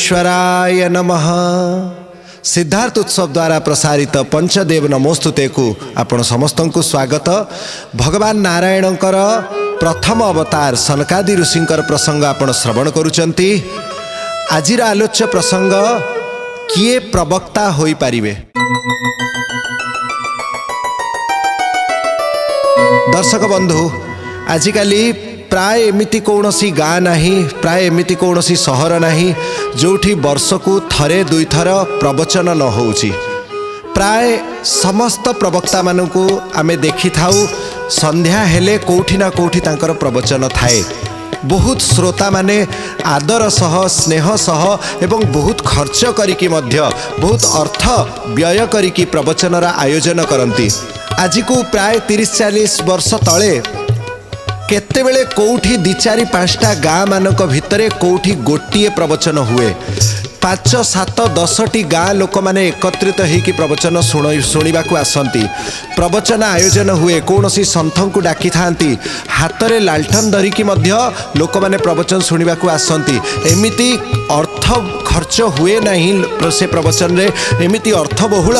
परमेश्वराय नमः। सिद्धार्थ उत्सव द्वारा प्रसारित पंचदेव नमोस्तुते को आपण समस्त को स्वागत। भगवान नारायणकर प्रथम अवतार सनकादि ऋषिंकर प्रसंग आपण श्रवण करुचंती। आजिर आलोच्य प्रसंग किए प्रवक्ता होई पारिबे। दर्शक बंधु, आजिकाली प्राय एमिति कौनसी गाँ नहीं, प्राय एमिति कौनसी सहर नहीं जोठी वर्षकु थरे दुई थर प्रवचन न होउची। प्राय समस्त प्रवक्ता मानकु आमे देखि थाउ संध्या हेले कोठी ना कोठी तांकर प्रवचन थाए। बहुत श्रोता माने आदर सह स्नेह सह एवं बहुत खर्च करिकी मध्य बहुत अर्थ व्यय करिकी प्रवचनर आयोजन करती। आज को प्राय 30-40 वर्ष तले केतेबेले कोठी 2-4-5टा गाँ मानक भितरे कोठी गोटिए प्रवचन हुए। 5-7-10टी गाँ लोक माने एकत्रित होइकी प्रवचन शुणिबाकू आसंती। प्रवचन आयोजन हुए, कौनसी संथों को डाकी थांती, हाथ में लालटन धरिकी मध्य लोक माने प्रवचन शुणिबाकू आसंती। एमिति अर्थ खर्च हुए नहीं से प्रवचन रे, एमिति अर्थबहुल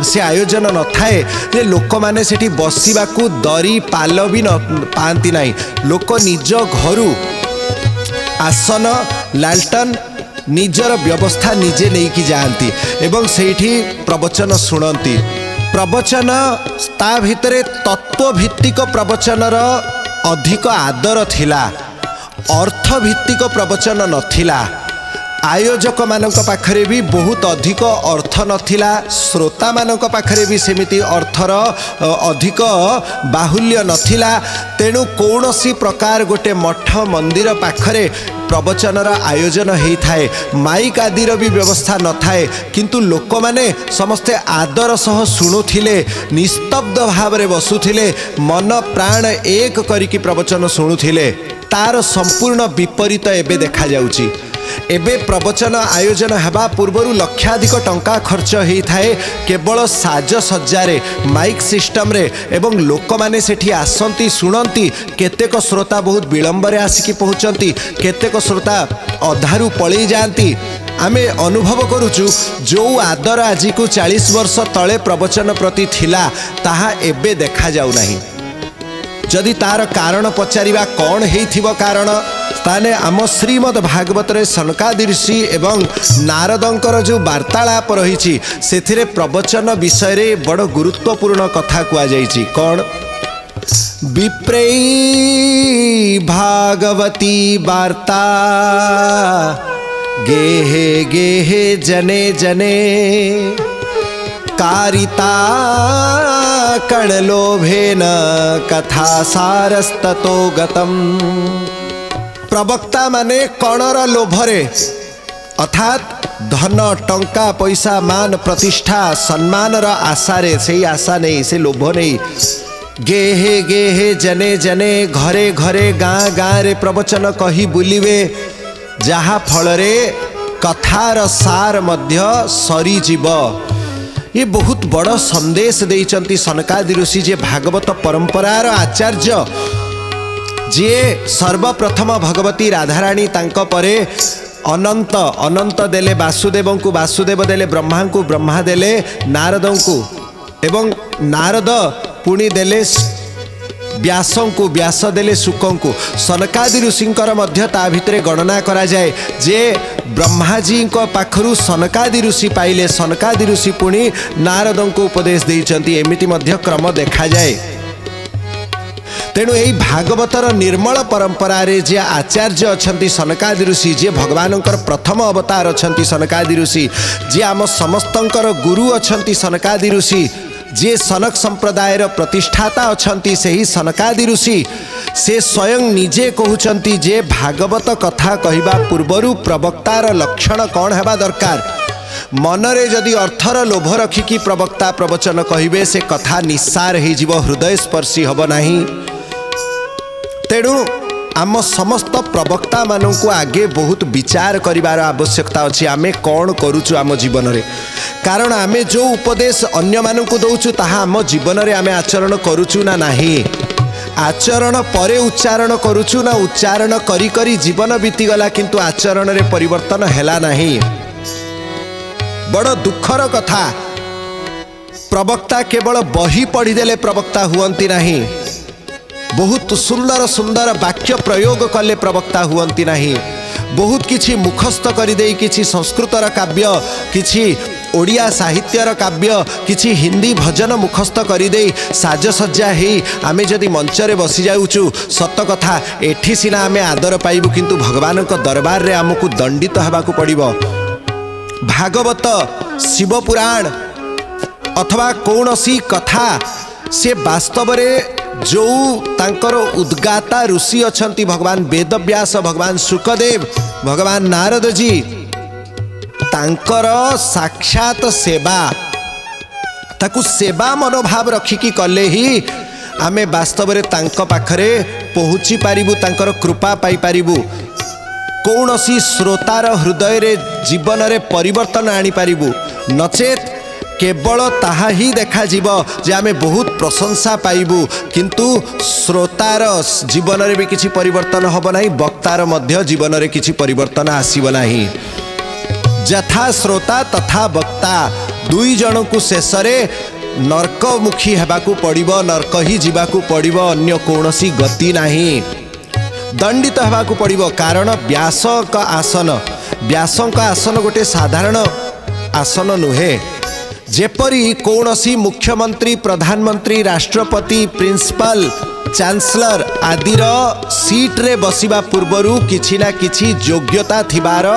से आयोजन न थाए जे लोक माने सेठी बसिबाकू दरी पाल भी न पाती नहीं। लोक निज घरु आसन लालटन निजर व्यवस्था निजे नहीं की जाती एवं सेठी प्रवचन शुणती। प्रवचन ता भितरे तत्वभित्तिक प्रवचनर अधिक आदर थिला, अर्थभित्तिक प्रवचन नथिला। आयोजक मानक पाखरे भी बहुत अधिक अर्थ नथिला, श्रोता मानक पाखरे भी सेमिति अर्थर अधिक बाहुल्य नथिला। तेणु कौनसी प्रकार गोटे मठ मंदिर पाखरे प्रवचनर आयोजन होई थाए, माइक आदिर भी व्यवस्था न थाए, किंतु लोक माने समस्ते आदर सह शुणुथिले, निस्तब्ध भावरे बसुथिले, मन प्राण एक करिकी प्रवचन शुणुथिले। तार संपूर्ण विपरीत एबे देखा जाउची। एबे प्रवचन आयोजन हेबा पूर्वरु लक्षाधिक टंका खर्च होई थाए केवल साज सज्जारे, माइक सिस्टम रे, एवं लोक माने सेठी आसंती शुणंती। केतेक श्रोता बहुत विलंबरे आसिकी पहुंचंती, केतेक श्रोता अधारु पळेई जांती। आमे अनुभव करुचु जो आदर आज को 40 वर्ष तले प्रवचन प्रति थिला ताहा एबे देखा जाउ नाही। जदि तार कारण पचारिबा कौन हेइथिबो कारण ताने आम श्रीमद् भागवत रे सनकादि ऋषि एवं नारदंकर जो वार्तालाप रही से प्रवचन विषय रे बड़ गुरुत्वपूर्ण कथा कुआ जाइछि। कौन? विप्रेई भागवती वार्ता गेहे गेहे जने जने कारिता कणलोभेन कथा सारस्ततो गतम। प्रवक्ता माने कणर लोभरे अर्थात धन टंका पैसा मान प्रतिष्ठा सम्मानर आशारे, से आशा नहीं, से लोभ नहीं, गेहे गेहे जने जने घरे घरे गाँ गाँ रे प्रवचन कही बुलिवे, जहा फलरे कथार सार मध्य सरी जीव। ये बहुत बड़ संदेश देइचंती सनकादि ऋषि जे भागवत परंपरार आचार्य, जे सर्वप्रथम भगवती राधाराणी तांको परे अनंत अनंत देले वासुदेव को, वासुदेव देले ब्रह्मा को, ब्रह्मा देले नारद को, एवं नारद पुणी देले व्यासों को, व्यास देले शुकों को। सनकादि ऋषिंकर मध्य ता भितरे गणना करा जाए जे ब्रह्माजी को पाखरु सनकादि ऋषि पाइले, सनकादि ऋषि पुणी नारदों को उपदेश देइचंती। एमिति मध्य क्रम देखा जाए। तेणु यही भागवतर निर्मल परंपरा रे जे आचार्य अछंती सनकादि ऋषि, जे भगवानंकर प्रथम अवतार अछंती सनकादि ऋषि, जे आम समस्तंकर गुरु अछंती सनकादि ऋषि, जे सनक संप्रदायर प्रतिष्ठाता अछंती सेही सनकादि ऋषि, से स्वयं निजे कहउचंती जे भागवत कथा कहिबा पूर्वरु प्रवक्तार लक्षण कौन हेबा दरकार। मनरे जदि अर्थर लोभ रखिकी प्रवक्ता प्रवचन कहिबे से कथा निस्सार हो जीव, हृदय स्पर्शी हब नाही। तेणु आम समस्त प्रवक्ता मानू आगे बहुत विचार करिवार आवश्यकता अच्छी। आमे कौन करुचु आम जीवन रे, कारण आमे जो उपदेश अन्य मानू दौचु ताहा आम जीवन रे आमे आचरण करुचु ना नाही। आचरण परे उच्चारण करुचु ना उच्चारण करी करी जीवन बीतीगला किंतु आचरण रे परिवर्तन हैला नहीं। बड़ दुखर कथा, प्रवक्ता केवल बही पढ़ीदेले प्रवक्ता हुअंती नहीं, बहुत सुंदर सुंदर वाक्य प्रयोग कले प्रवक्ता हुअंती नहीं, बहुत किछि मुखस्थ करिदेई किछि संस्कृतर काव्य, किछि ओडिया साहित्यर काव्य, किछि हिंदी भजन मुखस्थ करिदेई साजसज्जा हेई आमे जदि मंचरे बसी जाउचु, सत कथा एठी सिना आमे आदर पाइबु किंतु भगवान को दरबार रे आमको दंडित हेबाकु पड़िबो। भागवत, शिव पुराण अथवा कौनसी कथा से वास्तव रे जो तांकर उद्गाता ऋषि अछंती भगवान वेदव्यास, भगवान सुखदेव, भगवान नारद जी, तांकर साक्षात सेवा ताकू सेवा मनोभाव रखिकी कले ही आमे वास्तव रे तांक पाखरे पहुँची पारिबु, तांकर कृपा पाई पारिबु। कौनसी श्रोतार हृदय रे जीवन रे परिवर्तन आनी पारिबु, नचेत केवल ताहा ही देखा जीव जे आमे बहुत प्रशंसा पाइबु किंतु श्रोतार जीवन रे भी किछि परिवर्तन हब नाही, वक्तार मध्य जीवन रे किछि परिवर्तन आसीब नाही। जथा श्रोता तथा वक्ता दुई जन को शेष रे नरकमुखी हेबाकू पड़िबो, नरक ही जीवाकू पड़िबो, अन्य कौनसी गति नाही। दंडित हेबाकू पड़िबो कारण व्यासक आसन, व्यासक आसन गोटे साधारण आसन नुहे। जेपरी कौनसी मुख्यमंत्री, प्रधानमंत्री, राष्ट्रपति, प्रिंसिपल, चांसलर आदिर सीट रे बसिबा पूर्वरु किछि ना किछि योग्यता थिबार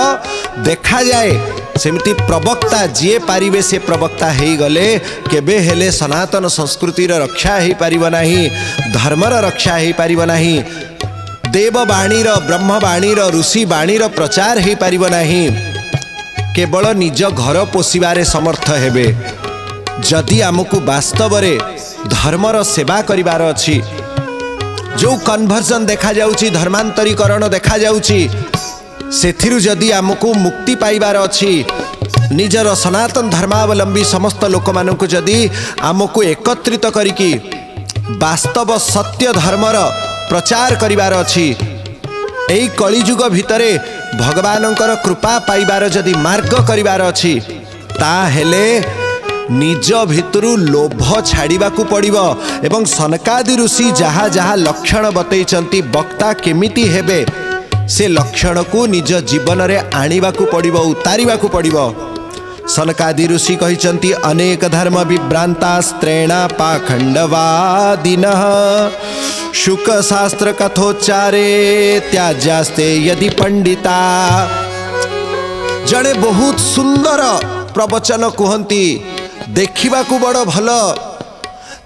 देखा जाए, सेमिति प्रवक्ता जीए पारिबे से प्रवक्ता हेई गले केबे हेले सनातन संस्कृतिर रक्षा हेई पारिबो नाही, धर्मर रक्षा हेई पारिबो नाही, देववाणीर, ब्रह्मवाणीर, ऋषि वाणीर प्रचार हेई पारिबो नाही, केवल निज घर पोषिबारे समर्थ हेबे। जदि आमको वास्तव रे धर्मर सेवा करिबार अछि, जो कन्वर्जन देखा जाउची, धर्मांतरीकरण देखा जाउची, सेथिरु जदि आमको मुक्ति पाइबार अछि, निजर सनातन धर्मावलंबी समस्त लोक मानकु जदि आमको एकत्रित करिकी वास्तव सत्य धर्मर प्रचार करिबार अछि, एई कलिजुग भितरे भगवानंकर कृपा पाइबार जदि मार्ग करिबार अछि, ताहेले निज भितरु लोभ छाड़िबाकू पड़िबो एवं सनकादि ऋषि जहा जहा लक्षण बतैचंती वक्ता केमिति हेबे से लक्षण को निज जीवन रे आनिबाकू पड़िबो, उतारिबाकू पड़िबो। सनकादि ऋषि कहिचंती अनेक धर्म विभ्रांता स्त्रेणा पाखंडवादिनः शुक शास्त्र कथोच्चारे त्याज्यास्ते यदि पंडिता। जड़े बहुत सुंदर प्रवचन कहती, देखिबाकू बड़ भल,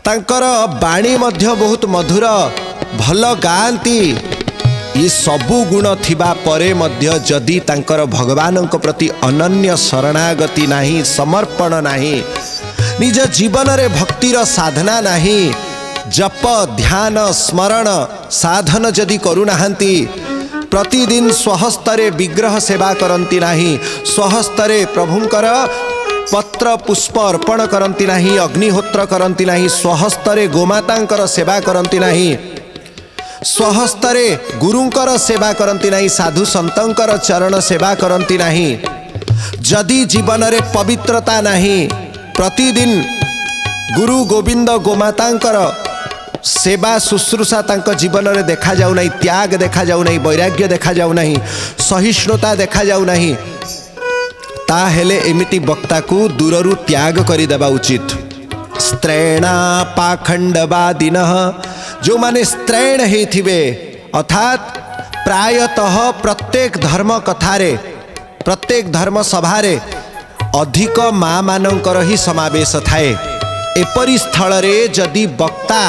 तांकर बाणी मध्य बहुत मधुर, भल गाती, ये सबु गुण थिबा परे मध्य जदि तांकर भगवानक प्रति अनन्य शरणागति नाही, समर्पण नाही, निज जीवन रे भक्तिर साधना नाही, जप ध्यान स्मरण साधन जदि करुनाहांती, प्रतिदिन स्वहस्तरे विग्रह सेवा करंती नाही, स्वहस्तरे प्रभुंकर पत्र पुष्प अर्पण करंती नाही, अग्निहोत्र करंती नाही, स्वहस्तरे गोमातांकर सेवा करंती नाही, स्वहस्तरे गुरुंकर सेवा करंती नाही, साधु संतंकर चरण सेवा करंती नाही, जदि जीवन रे पवित्रता नाही, प्रतिदिन गुरु गोविंद गोमातांकर सेवा शुश्रूषा तांक जीवन रे देखा जाऊ नहीं, त्याग देखा जाऊ नहीं, वैराग्य देखा जाऊ नहीं, सहिष्णुता देखा जाऊ नहीं, ताहेले एमिति वक्ता को दूररु त्याग करि देबा उचित। स्त्रैणा पाखंडवादिनः, जो माने स्त्रैण हेथिबे अर्थात प्रायतः प्रत्येक धर्म कथारे, प्रत्येक धर्म सभारे अधिक माँ मानकर ही समावेश थाए। एपरि स्थल रे जदि वक्ता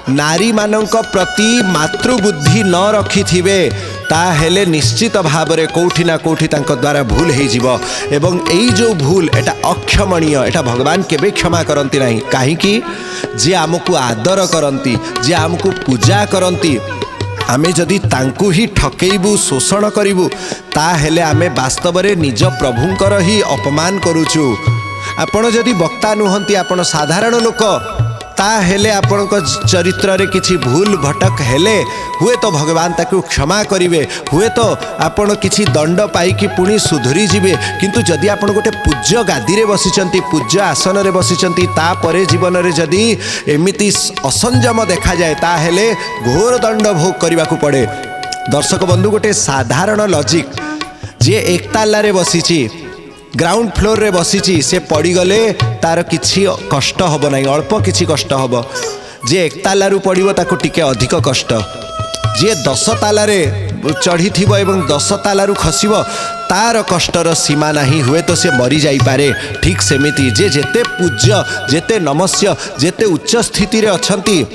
नारी मानक प्रति मातृबुद्धि न रखिथिबे, ताहेले निश्चित भाव रे कोठी ना कोठी तांक द्वारा भूल हो जिवो, एवं एई जो भूल एटा अक्षमणीय, एटा भगवान केबे क्षमा करंती नाही। काहेकि जे आमको आदर करंती, जे आमको पूजा करंती, आमे जदि तांकु ही ठकेइबु, शोषण करिबु, ताहेले आमे वास्तव रे निज प्रभुंकर ही अपमान करूछु। आपण जदि वक्ता नुहंती, आपण साधारण लोक, ताहेले आपण चरित्र रे किछि भूल भटक हेले हुए तो भगवान ताकू क्षमा करिवे, हुए तो आपण किछि दंड पाइकी पुणी सुधुरी जिवे। किंतु जदि आपण गोटे पूज्य गादी रे बसिचंती, पूज्य आसन रे बसिचंती, तापरे जीवन रे जदि एमिति असंयम देखा जाए ताहेले घोर दंड भोग करने को पड़े। दर्शक बंधु गोटे साधारण लॉजिक, जे एक ताला रे बसीची ग्राउंड फ्लोर रे बसीची से पड़गले तार किछि कष्ट हब नहीं, अल्प किछि कष्ट हब। जे एक ताला रु पड़िबो ताको टिके अधिक कष्ट। जे 10 ताला रे चढ़ी थिबो एवं 10 ताला रु खसिबो तार कष्टर सीमा नहीं, हुए तो से मरी जाई पारे। ठीक सेमिति जे जेते पूज्य, जेते नमस्य, जेते उच्च स्थिति रे अछंती,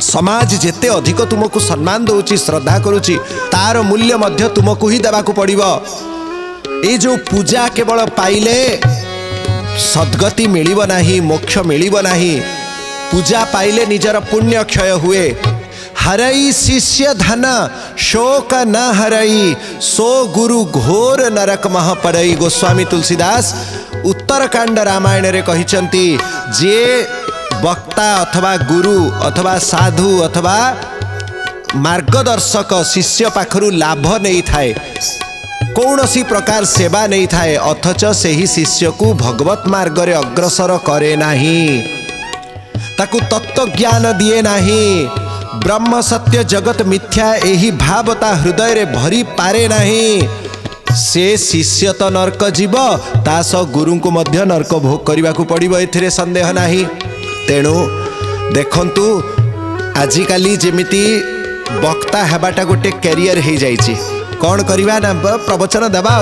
समाज जेते अधिक तुमको सम्मान दउची, श्रद्धा करूची, तार मूल्य मध्य तुमको ही देबाकू पड़िबो। ए जो पूजा केवल पाइले सद्गति मिलिब नाही, मोक्ष मिलिब नाही। पूजा पाइले निजर पुण्य क्षय हुए। हरई शिष्य धन शोक न हरई, सो गुरु घोर नरक मह पड़ई। गोस्वामी तुलसीदास उत्तरकांड रामायण रे कहिचंती, जे वक्ता अथवा गुरु अथवा साधु अथवा मार्गदर्शक शिष्य पाखरु लाभ नहीं थाए, कौनसी प्रकार सेवा नहीं थाए, अथच सेही शिष्य को भगवत मार्ग रे अग्रसर करे नाही, ताकू तत्व ज्ञान दिए नाही। ब्रह्म सत्य जगत मिथ्या एही भावता हृदय रे भरी पारे नाही। से शिष्य तो नरक जीव, तास गुरु को मध्य नरक भोग करने को पड़िबो, एथिरे संदेह नाही। तेणु देखंतु आजिकाली जेमिति वक्ता हेबाटा गोटे कैरियर हो जाइछि। कौन करिबा ना प्रवचन देबा,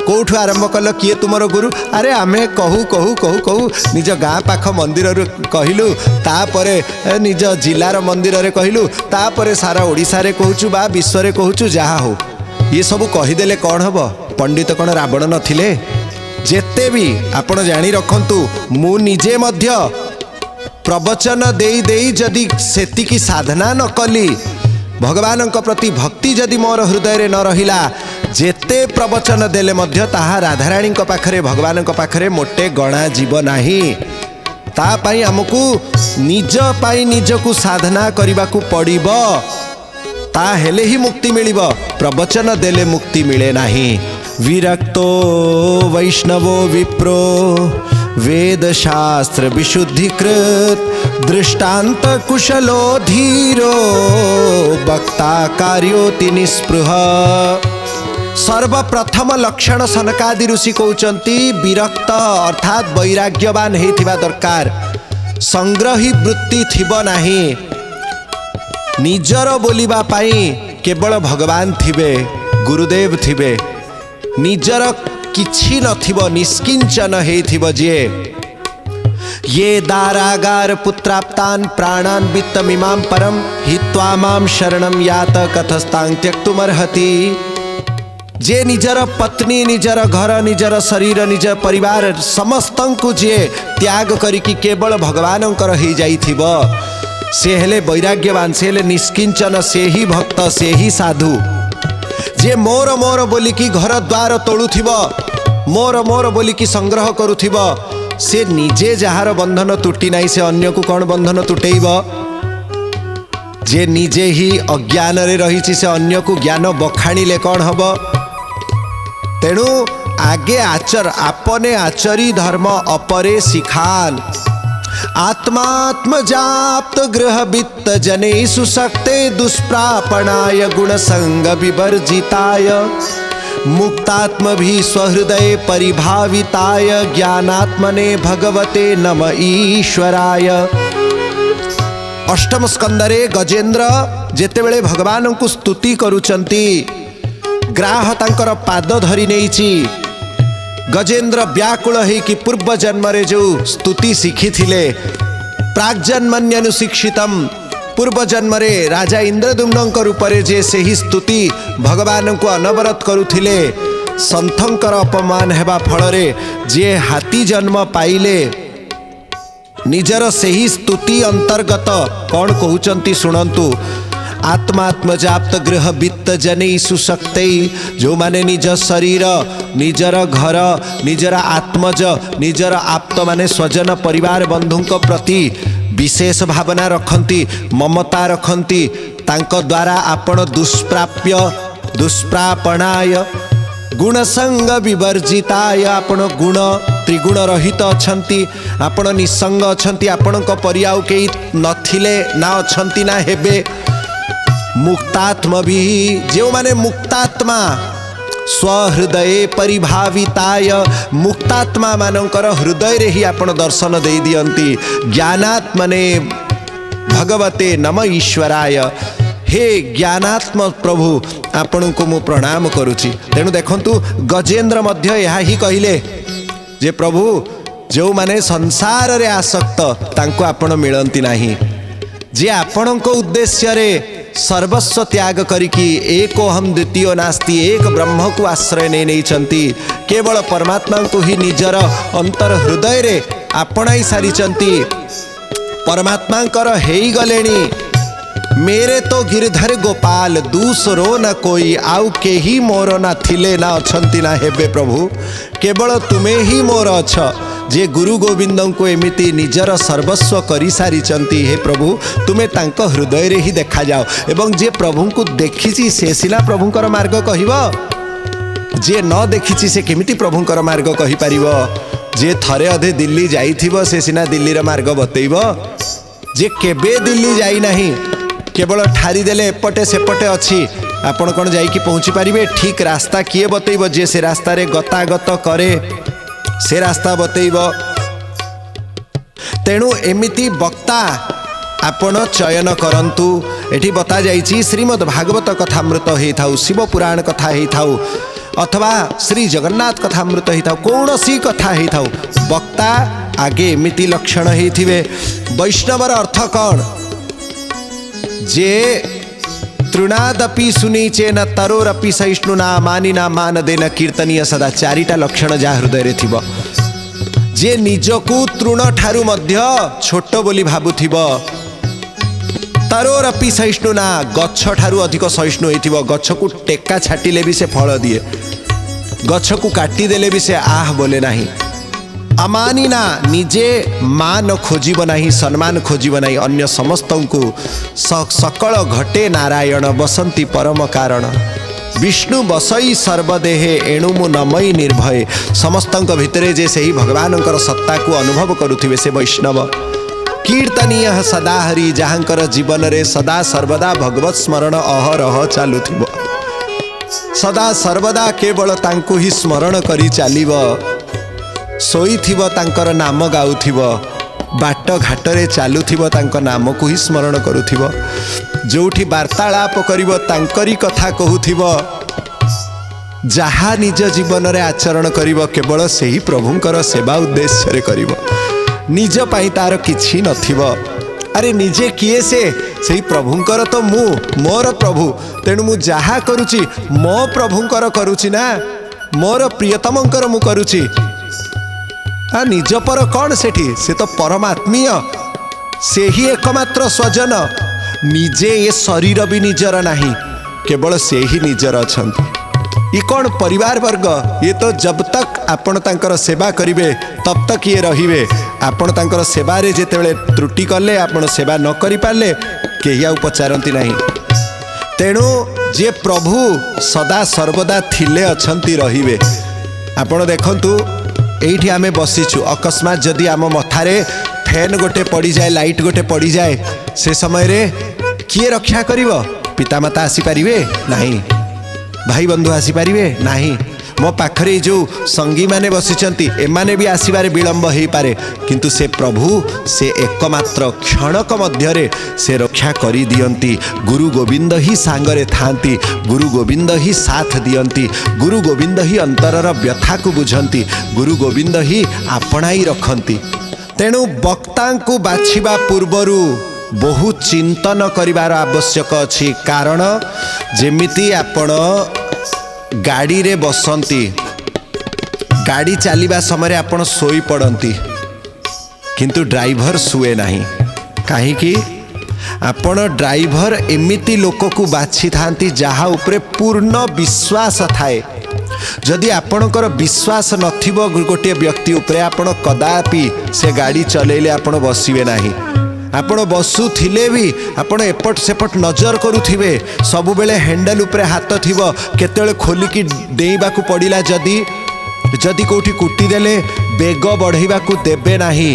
कौठु आरंभ कल, किए तुमर गुरु? अरे आमे कहू कहू कहू कहू निज गाँ पाख मंदिर कहलु, तापरे निज जिलार मंदिर रे कहलु, तापरे सारा ओडिशा रे कहूचु बा विश्व रे कहूचु, जहा हो ये सब कहीदेले कौन हब? पंडित कौन रावण नथिले? जेते भी आपण जानी रखंतु, मु निजे मध्य प्रवचन देई देई जदि सेतिकी साधना न कली, भगवान प्रति भक्ति जदि मोर हृदय रे न रहिला, जेते प्रवचन देले मध्य ताहा राधाराणी पाखरे भगवान पाखरे मोटे गणा जीव नाही। ता पाई हमकु निज पाई निजकु साधना करिबाकू पड़िबो, ता हेले ही मुक्ति मिलिबो। प्रवचन देले मुक्ति मिले नाही। विरक्तो वैष्णवो विप्रो वेद शास्त्र विशुद्धिकृत, दृष्टांत कुशलो धीरो वक्ता कार्योति निस्पृह। सर्वप्रथम लक्षण सनकादि ऋषि कहउचंती, विरक्त अर्थात वैराग्यवान हेथिबा दरकार, संग्रही वृत्ति थिबो नाही। निजर बोलिबा पाई केवल भगवान थिबे, गुरुदेव थिबे, निजर किछि नथिबो, निष्किंचन हेथिबो जे। ये दारागार पुत्राप्तान प्राणान वित्तमिमां परम, हित्वा मां शरणं यात कथस्तां त्यक्तुमर्हति। जे निजर पत्नी, निजर घर, निजर शरीर, निज परिवार समस्तंकु जे त्याग करिकी केवल भगवानंकर ही जाइथिबो, से हेले वैराग्यवान, से हेले निष्किंचन, से ही भक्त, से ही साधु। जे मोर मोर बोलिकी घर द्वार तोड़ुथिबो, मोर मोर बोलिकी संग्रह करुथिबो, से निजे जहार बंधन तुटी नहीं, से अन्य को कौन बंधन तुटेइबो? जे निजे ही अज्ञान रे रहिछि, से अन्य को ज्ञान बखाणिले कौन हबो? तेणु आगे आचर, आपने आचरी धर्म अपरे सिखान। आत्मात्म जाप्त गृह वित्त जने सुशक्ते, दुष्प्रापणाय गुण संग विवर्जिताय, मुक्तात्म भी स्वहृदय परिभाविताय, ज्ञानात्मने भगवते नम ईश्वराय। अष्टम स्कंदरे गजेंद्र जेतेबेले भगवान को स्तुति करुचंती, ग्राह तांकर पाद धरी नेइची। गजेंद्र व्याकुल है कि पूर्व जन्म रे जो स्तुति शिखी थिले, प्राग्जन्मन्यनुशिक्षितम, पूर्व जन्म रे राजा इंद्रदुम्न रूप रे जे से ही स्तुति भगवान को अनवरत करुथिले, संथंकर अपमान हेबा फलरे जे हाथी जन्म पाइले, निजर से ही स्तुति अंतर्गत कौन कहउचंती सुनंतु। आत्मात्म जाप्त गृह वित्त जने सुशक्त, जो माने निज शरीर, निजर घर, निजर आत्मज, निजर आप्त माने स्वजन परिवार बंधुक प्रति विशेष भावना रखती, ममता रखती, तांको द्वारा आपण दुष्प्राप्य दुष्प्रापणाय गुणसंग विवर्जिताय, आपण गुण त्रिगुण रहित अछंती, आपण निसंग अछंती, आपणक परियाउ केही नथिले ना अछंती ना हेबे। मुक्तात्म भी जो माने मुक्तात्मा स्वहृदय परिभाविताय, मुक्तात्मा मानकर हृदय रे ही आपण दर्शन दे दियंती। ज्ञानात्मने भगवते नम ईश्वराय, हे ज्ञानात्म प्रभु आपण को मु प्रणाम करुची। तेणु देखंतु गजेंद्र मध्य यह ही कहिले जे प्रभु जो माने संसार रे आसक्त तांको आपण मिलंती नाही, जे आपणको उद्देश्य रे सर्वस्व त्याग करिकी एको हम द्वितीय नास्ति एक ब्रह्म को आश्रय नहीं चंती, केवल परमात्मा को ही निजर अंतर हृदय रे आपणाई सारिचंती। परमात्मा कर हेई गलेनी, मेरे तो गिरधर गोपाल दूसरो न कोई, आउ के ही मोर ना थिले ना अछंती ना हेबे प्रभु, केवल तुम्हें ही मोर अछ, जे गुरु गोविंद को एमिति निजर सर्वस्व करी सारिचंती। हे प्रभु तुम्हें तांको हृदय रे ही देखा जाओ, एवं जे प्रभु को देखिछि से सिना प्रभुंकर मार्ग कहिबो, जे न देखिछि से केमिति प्रभुंकर मार्ग कहि परिबो। जे थरे अधे दिल्ली जाइथिबो से सिना दिल्ली रा मार्ग बतैबो, जे केबे दिल्ली जाई नाही केवल ठारी देले एपटे सेपटे अछि, आपण कोन जाई कि पहुंची पारिबे। ठीक रास्ता किए बतैबो, जे से रास्ता रे गतागत करे से रास्ता बतैब। तेणु एमिति वक्ता आपण चयन करंतु। एठी बता जाइछि श्रीमद् भागवत कथामृत हेई थाउ, शिव पुराण कथा हेई थाउ, अथवा श्री जगन्नाथ कथामृत हेई थाउ, कौनसी कथा हेई थाउ, वक्ता आगे एमिति लक्षण हेइथिबे। वैष्णवर अर्थ कौन, जे तृणादपि सुनीचे न तरोरपि सहिष्णुना मानिना मान देना कीर्तनीय सदा, चारिटा लक्षण जा हृदय रे थिबो। जे निजकु तृण ठारू मध्य छोट बोली भाबुथिबो, तरोरपि सहिष्णुना गच्छ ठारू अधिक सहिष्णु हेइथिबो। गच्छ को टेका छाटिले भी से फल दिए, गच्छ को काटी देले भी से आह बोले नाही। अमानिना निजे मान खोजिब नाही, सम्मान खोजिब नाही, अन्य समस्तंकु सकल घटे नारायण बसंती परम कारण। विष्णु बसई सर्वदेहे एणु मु नमई निर्भय, समस्तंक भितरे जे सही भगवानंकर सत्ता को अनुभव करुथिबे से वैष्णव। कीर्तनीय सदा हरि, जहांकर जीवन रे सदा सर्वदा भगवत स्मरण अहरह चालुथिबो, सदा सर्वदा केवल तांकु ही स्मरण करी चालिबो। सोईथिबो तांकर नाम गाउथिबो, बाट घाटरे चालुथिबो तांकर नाम को ही स्मरण करुथिबो, जोठी वार्तालाप करिबो तांकरी कथा कहूथिबो, जहा निज जीवन रे आचरण करिबो केवल सेही प्रभुंकर सेवा उद्देश्य रे करिबो, निज पाई तार किछि नथिबो। अरे निजे किए से सेही प्रभुंकर तो मु मोर प्रभु, तेणु मु जहा करुची मो प्रभुंकर करुची ना, मोर प्रियतमंकर मु करुची। निज पर कौन सेठी, से तो परमात्मीय, से ही एकमात्र स्वजन। निजे ये शरीर भी निजर नहीं, केवल से ही निजर अछंती। ये कौन परिवार वर्ग, ये तो जब तक आपण तांकर सेवा करिवे तब तक ये रहिवे। आपण तांकर सेवा रे जेतेबेले त्रुटि कले, आपण सेवा न करि पाले केही आ पचारंती नहीं। तेणु जे प्रभु सदा सर्वदा थिले अछंती रहिवे। आपण देखंतु एठी आमे बसिछु, अकस्मात जदि आम मथारे फैन गोटे पड़ी जाए, लाइट गोटे पड़ी जाए, से समय रे किए रक्षा करिवो? पितामाता आसी पारिबे नाही, भाई बंधु आसी पारिबे नाही, मो पाखरे जो संगी माने बसिचंती एमाने भी आसीबारे विलंब हेई पारे, किंतु से प्रभु से एकमात्र क्षणक मध्यरे से रक्षा करी दियंती। गुरु गोविंद ही सांगरे थांती, गुरु गोविंद ही साथ दियंती, गुरु गोविंद ही अंतरर व्यथा को बुझंती, गुरु गोविंद ही आपणाई रखंती। तेणु वक्ता को बाछिबा पूर्वरु बहु चिंतन करिवार आवश्यक अछि। कारण जेमिति आपण गाड़ी रे बसंती, गाड़ी चलिबा समय आपण सोई पड़ती, किंतु ड्राइवर सुए नहीं। कहीं कि आपण ड्राइवर एमिति लोक को बाछि थांती जहा उपरे पूर्ण विश्वास थाए। जदि आपणकर विश्वास नथिबो गोटे व्यक्ति उपरे, आपण कदापि से गाड़ी चलेले आपण बसिबे नहीं। आपण बसु थिले भी आपण एपट सेपट नजर करुथिबे सबु बेले हैंडल उपरे हाथ थिबो केतेले खोलिकी डेइबाकू पड़िला जदी जदी कोठी कुटी देले बेग बढ़ाइबाकू देबे नाही।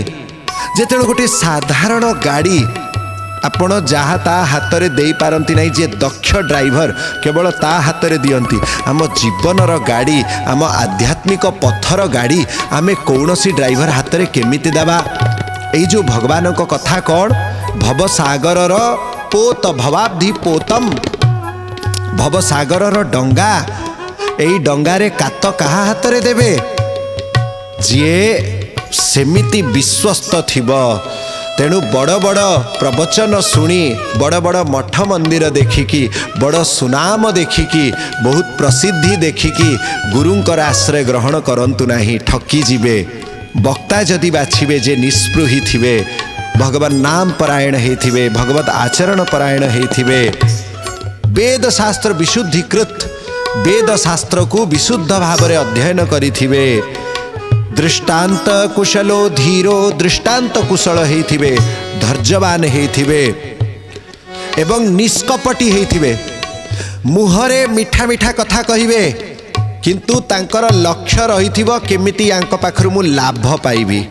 जेतेले गोटे साधारण गाड़ी आपण जहाँ ता हाथ रे देई पारंती नहीं जे दक्ष ड्राइवर केवल ता हाथ रे दियंती। आम जीवनर गाड़ी आम आध्यात्मिक पथर गाड़ी आमे कौनसी ड्राइवर हाथ रे केमिति देबा। एई जो भगवान को कथा कौन भवसागर पोत भवाब्धि पोतम भवसागर डंगा एई डंगारे कात कहा हाथ रे देबे जे सेमिति विश्वस्त थिबो। तेणु बड़ बड़ प्रवचन शुणी बड़ बड़ मठ मंदिर देखिकी बड़ सुनाम देखिकी बहुत प्रसिद्धि देखिकी गुरुंकर आश्रय ग्रहण करंतु नाही ठकी जिबे। वक्ता जदि बाछिबे जे निस्पृही थिबे भगवान नाम परायण हेथिबे भगवत आचरण परायण हेथिबे वेद शास्त्र विशुद्धिकृत वेद शास्त्र को विशुद्ध भाव में अध्ययन करिथिबे दृष्टांत कुशलो धीरो दृष्टांत कुशल हेथिबे धैर्यवान हेथिबे एवं निष्कपटी हेथिबे मुहरे मिठा मिठा कथा कहिबे किंतु तांकर लक्ष्य रहिथिबो केमिति यांक पाखरु मु लाभ पाइबी।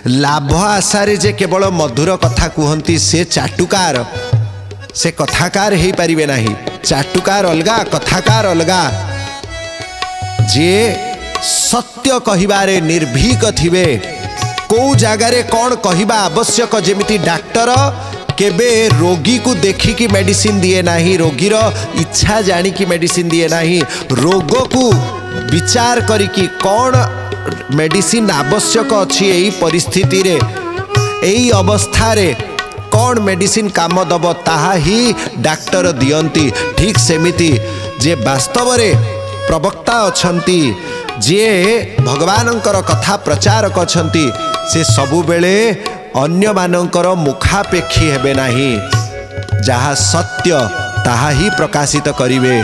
लाभ आशारे जे केवल मधुर कथा कहंती से चाटुकार से कथाकार हे पारिबे नाही। चाटुकार अलगा कथाकार अलगा जे सत्य कहिबारे निर्भीक थिबे को जगारे कौन कहिबा आवश्यक जेमिति डॉक्टर केबे रोगी को देखिकी मेडिसिन दिए नाही रोगीर इच्छा जानिकी मेडिसिन दिए नाही रोग को विचार करिकी कौन मेडिसिन आवश्यक अच्छी यही परिस्थिति रे यही अवस्था रे कौन मेडिसिन काम दब ताहा ही डॉक्टर दियंती। ठीक सेमिति जे वास्तव रे प्रवक्ता अछंती जे भगवानंकर कथा प्रचारक अछंती से सबु बेले अन्य मानंकर मुखापेक्षी हेबे नाही। जहाँ सत्य ताहा ही प्रकाशित करिवे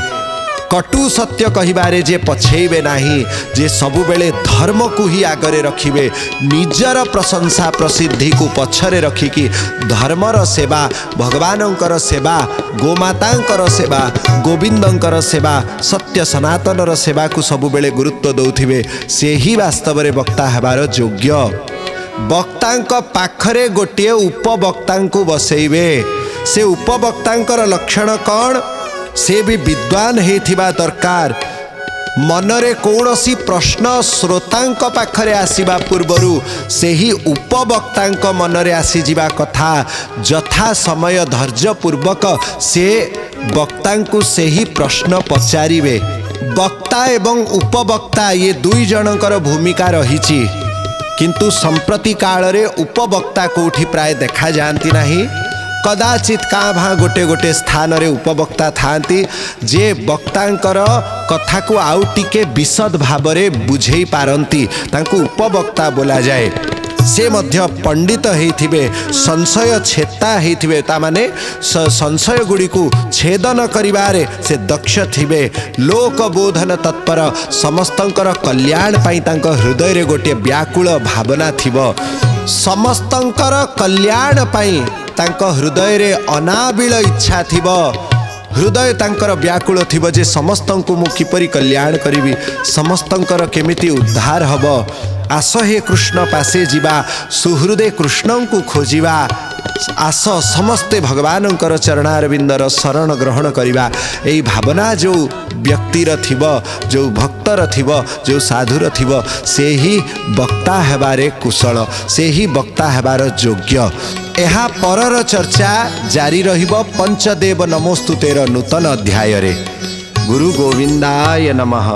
कटु सत्य कहिबारे जे पछेइबे नाही जे सबु बेले धर्म को ही आगरे रखिबे निजर प्रशंसा प्रसिद्धि को पछरे रखिकी धर्मर सेवा भगवानंकर सेवा गोमातांकर सेवा गोविंदंकर सेवा सत्य सनातनर सेवा को सबु बेले गुरुत्व दौथिबे से ही वास्तव रे वक्ता हेबार योग्य। वक्तांक पाखरे गोटे उपवक्तांकु बसैबे से उपवक्तांकर लक्षण कौन से भी विद्वान हेथिबा दरकार। मनरे कौनसी प्रश्न श्रोतांक पाखरे आसीबा पूर्वरु सेही उपवक्तांक मनरे आसी जिबा कथा जथा समय धैर्य पूर्वक से वक्तांकु सेही प्रश्न पचारिबे। वक्ता एवं उपवक्ता ये दुई जनकर भूमिका रहिछि किंतु संप्रति काल रे उपवक्ता कोठी प्राय देखा जाती नहीं। कदाचित काँ भाँ गोटे गोटे स्थान रे उपवक्ता थांती जे वक्तांकर कथा को आउ टिके विशद भाव में बुझेई पारंती तांकु उपवक्ता बोला जाए। से मध्य पंडित हेथिबे संशय छेता हेथिबे ता माने संशय गुड़ी को छेदन करिबारे से दक्ष थिबे लोक बोधन तत्पर समस्तंकर कल्याण पाई तांक हृदय रे गोटे व्याकुल भावना थिबो समस्तंकर कल्याण पाई तांक हृदय रे अनाबिल इच्छा थिबो हृदय तांकर व्याकुल थिबो जे समस्तंकु मु किपरि कल्याण करिवि समस्तंकर केमिति उद्धार हबो। आस हे कृष्ण पासे जीवा सुहृदे कृष्ण को खोजिबा आस समस्ते भगवानंकर चरणारविंदर शरण ग्रहण करिबा। एई भावना जो व्यक्तिर थिबो जो भक्तर थिबो जो साधुर थिबो से ही वक्ता हेबारे कुशल से ही वक्ता हेबार योग्य। एहा परर चर्चा जारी रहिबो पंचदेव नमोस्तुतेर नूतन अध्याय रे। गुरु गोविंदाय नमः।